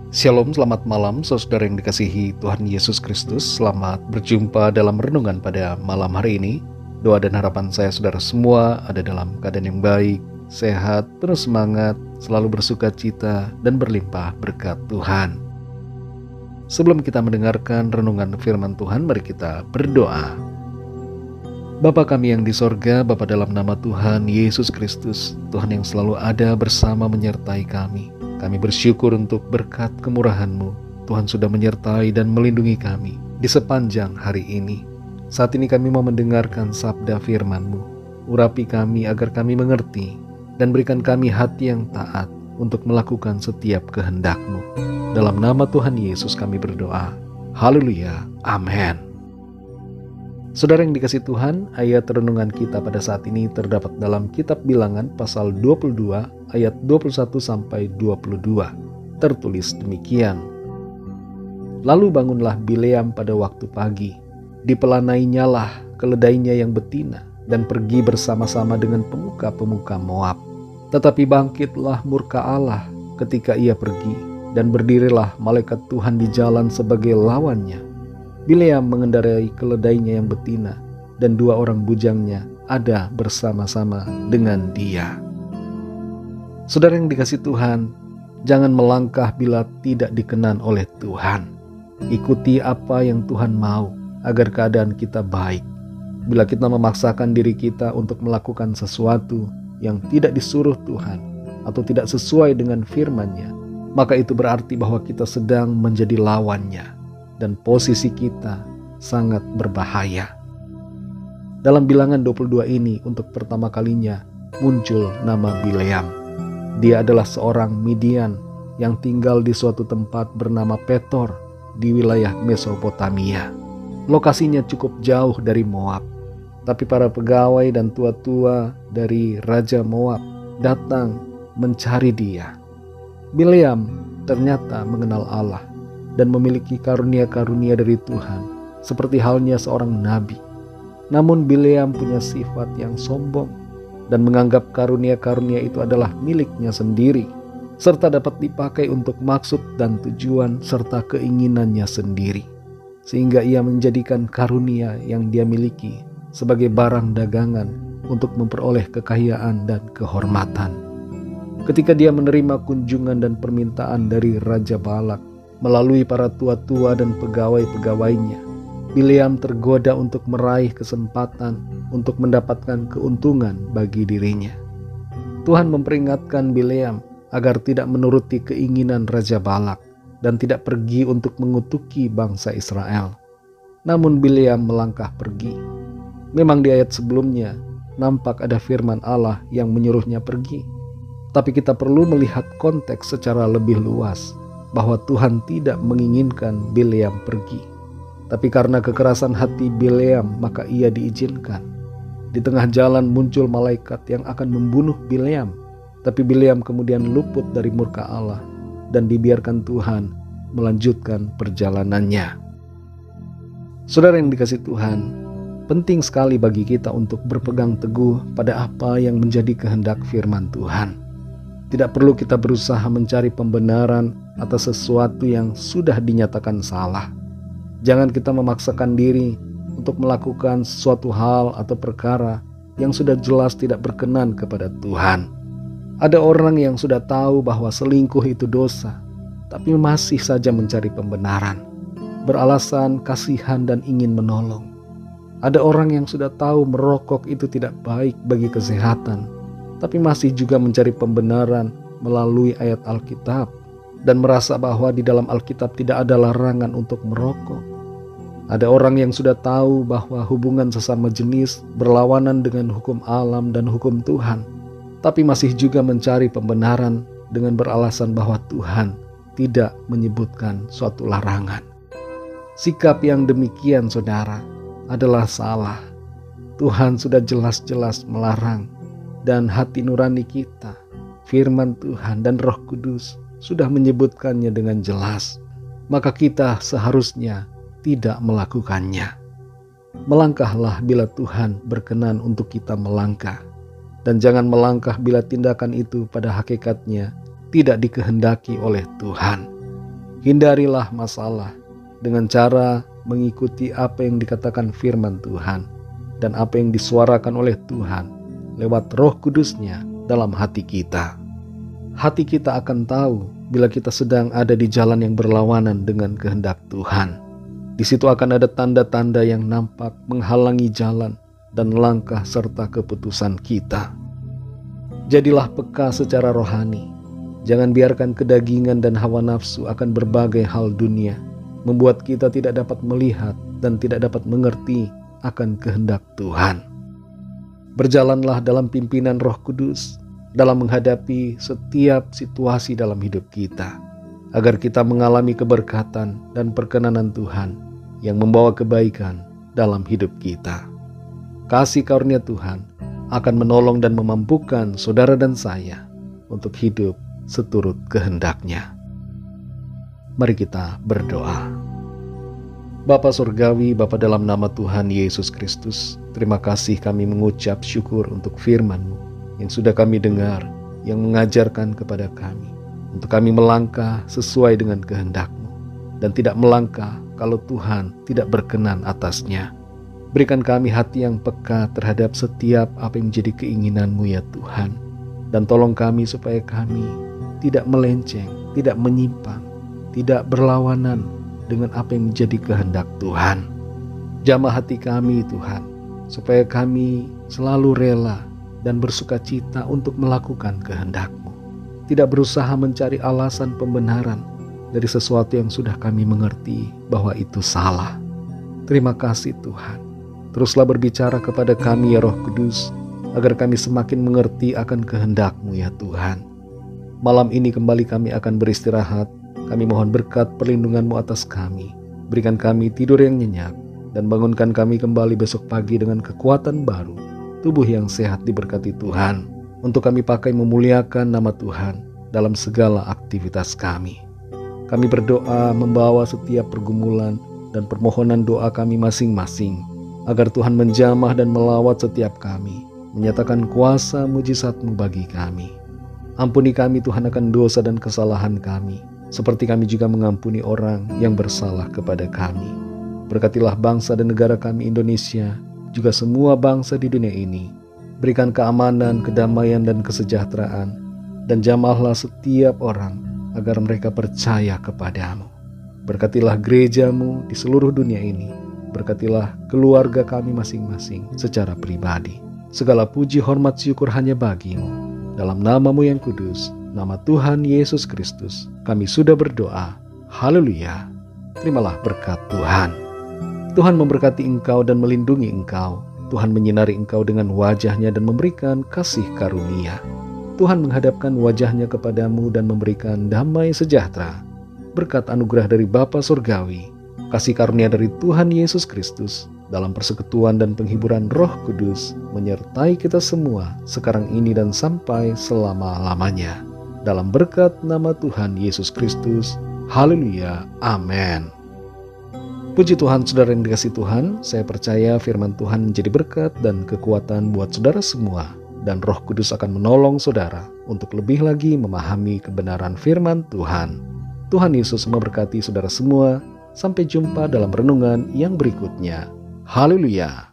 Shalom, selamat malam saudara yang dikasihi Tuhan Yesus Kristus. Selamat berjumpa dalam renungan pada malam hari ini. Doa dan harapan saya saudara semua ada dalam keadaan yang baik, sehat, penuh semangat, selalu bersuka cita dan berlimpah berkat Tuhan. Sebelum kita mendengarkan renungan firman Tuhan, mari kita berdoa. Bapa kami yang di sorga, Bapa dalam nama Tuhan Yesus Kristus, Tuhan yang selalu ada bersama menyertai kami. Kami bersyukur untuk berkat kemurahan-Mu. Tuhan sudah menyertai dan melindungi kami di sepanjang hari ini. Saat ini kami mau mendengarkan sabda firman-Mu. Urapi kami agar kami mengerti dan berikan kami hati yang taat untuk melakukan setiap kehendak-Mu. Dalam nama Tuhan Yesus kami berdoa. Haleluya. Amin. Saudara yang dikasihi Tuhan, ayat renungan kita pada saat ini terdapat dalam kitab Bilangan pasal 22 ayat 21-22. Tertulis demikian. Lalu bangunlah Bileam pada waktu pagi, dipelanainyalah keledainya yang betina dan pergi bersama-sama dengan pemuka-pemuka Moab. Tetapi bangkitlah murka Allah ketika ia pergi, dan berdirilah malaikat Tuhan di jalan sebagai lawannya. Bileam mengendarai keledainya yang betina, dan dua orang bujangnya ada bersama-sama dengan dia. Saudara yang dikasihi Tuhan, jangan melangkah bila tidak dikenan oleh Tuhan. Ikuti apa yang Tuhan mau agar keadaan kita baik. Bila kita memaksakan diri kita untuk melakukan sesuatu yang tidak disuruh Tuhan atau tidak sesuai dengan firman-Nya, maka itu berarti bahwa kita sedang menjadi lawannya. Dan posisi kita sangat berbahaya. Dalam Bilangan 22 ini untuk pertama kalinya muncul nama Bileam. Dia adalah seorang Midian yang tinggal di suatu tempat bernama Petor di wilayah Mesopotamia. Lokasinya cukup jauh dari Moab. Tapi para pegawai dan tua-tua dari Raja Moab datang mencari dia. Bileam ternyata mengenal Allah dan memiliki karunia-karunia dari Tuhan, seperti halnya seorang nabi. Namun Bileam punya sifat yang sombong dan menganggap karunia-karunia itu adalah miliknya sendiri, serta dapat dipakai untuk maksud dan tujuan serta keinginannya sendiri, sehingga ia menjadikan karunia yang dia miliki sebagai barang dagangan untuk memperoleh kekayaan dan kehormatan. Ketika dia menerima kunjungan dan permintaan dari Raja Balak melalui para tua-tua dan pegawai-pegawainya, Bileam tergoda untuk meraih kesempatan untuk mendapatkan keuntungan bagi dirinya. Tuhan memperingatkan Bileam agar tidak menuruti keinginan Raja Balak dan tidak pergi untuk mengutuki bangsa Israel. Namun Bileam melangkah pergi. Memang di ayat sebelumnya nampak ada firman Allah yang menyuruhnya pergi. Tapi kita perlu melihat konteks secara lebih luas, bahwa Tuhan tidak menginginkan Bileam pergi. Tapi karena kekerasan hati Bileam, maka ia diizinkan. Di tengah jalan muncul malaikat yang akan membunuh Bileam. Tapi Bileam kemudian luput dari murka Allah dan dibiarkan Tuhan melanjutkan perjalanannya. Saudara yang dikasihi Tuhan, penting sekali bagi kita untuk berpegang teguh pada apa yang menjadi kehendak firman Tuhan. Tidak perlu kita berusaha mencari pembenaran atas sesuatu yang sudah dinyatakan salah. Jangan kita memaksakan diri untuk melakukan suatu hal atau perkara yang sudah jelas tidak berkenan kepada Tuhan. Ada orang yang sudah tahu bahwa selingkuh itu dosa, tapi masih saja mencari pembenaran, beralasan kasihan dan ingin menolong. Ada orang yang sudah tahu merokok itu tidak baik bagi kesehatan, tapi masih juga mencari pembenaran melalui ayat Alkitab dan merasa bahwa di dalam Alkitab tidak ada larangan untuk merokok. Ada orang yang sudah tahu bahwa hubungan sesama jenis berlawanan dengan hukum alam dan hukum Tuhan, tapi masih juga mencari pembenaran dengan beralasan bahwa Tuhan tidak menyebutkan suatu larangan. Sikap yang demikian, saudara, adalah salah. Tuhan sudah jelas-jelas melarang. Dan hati nurani kita, firman Tuhan dan Roh Kudus sudah menyebutkannya dengan jelas. Maka kita seharusnya tidak melakukannya. Melangkahlah bila Tuhan berkenan untuk kita melangkah. Dan jangan melangkah bila tindakan itu pada hakikatnya tidak dikehendaki oleh Tuhan. Hindarilah masalah dengan cara mengikuti apa yang dikatakan firman Tuhan dan apa yang disuarakan oleh Tuhan lewat Roh Kudus-Nya dalam hati kita. Hati kita akan tahu bila kita sedang ada di jalan yang berlawanan dengan kehendak Tuhan. Di situ akan ada tanda-tanda yang nampak menghalangi jalan dan langkah serta keputusan kita. Jadilah peka secara rohani. Jangan biarkan kedagingan dan hawa nafsu akan berbagai hal dunia membuat kita tidak dapat melihat dan tidak dapat mengerti akan kehendak Tuhan. Berjalanlah dalam pimpinan Roh Kudus dalam menghadapi setiap situasi dalam hidup kita, agar kita mengalami keberkatan dan perkenanan Tuhan yang membawa kebaikan dalam hidup kita. Kasih karunia Tuhan akan menolong dan memampukan saudara dan saya untuk hidup seturut kehendak-Nya. Mari kita berdoa. Bapa Surgawi, Bapa dalam nama Tuhan Yesus Kristus, terima kasih kami mengucap syukur untuk firman-Mu yang sudah kami dengar, yang mengajarkan kepada kami untuk kami melangkah sesuai dengan kehendak-Mu dan tidak melangkah kalau Tuhan tidak berkenan atasnya. Berikan kami hati yang peka terhadap setiap apa yang menjadi keinginan-Mu ya Tuhan, dan tolong kami supaya kami tidak melenceng, tidak menyimpang, tidak berlawanan dengan apa yang menjadi kehendak Tuhan. Jamah hati kami Tuhan, supaya kami selalu rela dan bersuka cita untuk melakukan kehendak-Mu. Tidak berusaha mencari alasan pembenaran dari sesuatu yang sudah kami mengerti bahwa itu salah. Terima kasih Tuhan. Teruslah berbicara kepada kami ya Roh Kudus, agar kami semakin mengerti akan kehendak-Mu ya Tuhan. Malam ini kembali kami akan beristirahat. Kami mohon berkat perlindungan-Mu atas kami. Berikan kami tidur yang nyenyak, dan bangunkan kami kembali besok pagi dengan kekuatan baru, tubuh yang sehat diberkati Tuhan, untuk kami pakai memuliakan nama Tuhan dalam segala aktivitas kami. Kami berdoa membawa setiap pergumulan dan permohonan doa kami masing-masing, agar Tuhan menjamah dan melawat setiap kami, menyatakan kuasa mujizat-Mu bagi kami. Ampuni kami Tuhan akan dosa dan kesalahan kami, seperti kami juga mengampuni orang yang bersalah kepada kami. Berkatilah bangsa dan negara kami Indonesia, juga semua bangsa di dunia ini. Berikan keamanan, kedamaian, dan kesejahteraan, dan jamahlah setiap orang agar mereka percaya kepada-Mu. Berkatilah gereja-Mu di seluruh dunia ini. Berkatilah keluarga kami masing-masing secara pribadi. Segala puji, hormat, syukur hanya bagi-Mu. Dalam nama-Mu yang kudus, nama Tuhan Yesus Kristus, kami sudah berdoa. Haleluya. Terimalah berkat Tuhan. Tuhan memberkati engkau dan melindungi engkau. Tuhan menyinari engkau dengan wajah-Nya dan memberikan kasih karunia. Tuhan menghadapkan wajah-Nya kepadamu dan memberikan damai sejahtera. Berkat anugerah dari Bapa Surgawi, kasih karunia dari Tuhan Yesus Kristus, dalam persekutuan dan penghiburan Roh Kudus, menyertai kita semua sekarang ini dan sampai selama-lamanya. Dalam berkat nama Tuhan Yesus Kristus. Haleluya. Amin. Puji Tuhan, saudara yang dikasihi Tuhan, saya percaya firman Tuhan menjadi berkat dan kekuatan buat saudara semua, dan Roh Kudus akan menolong saudara untuk lebih lagi memahami kebenaran firman Tuhan. Tuhan Yesus memberkati saudara semua. Sampai jumpa dalam renungan yang berikutnya. Haleluya.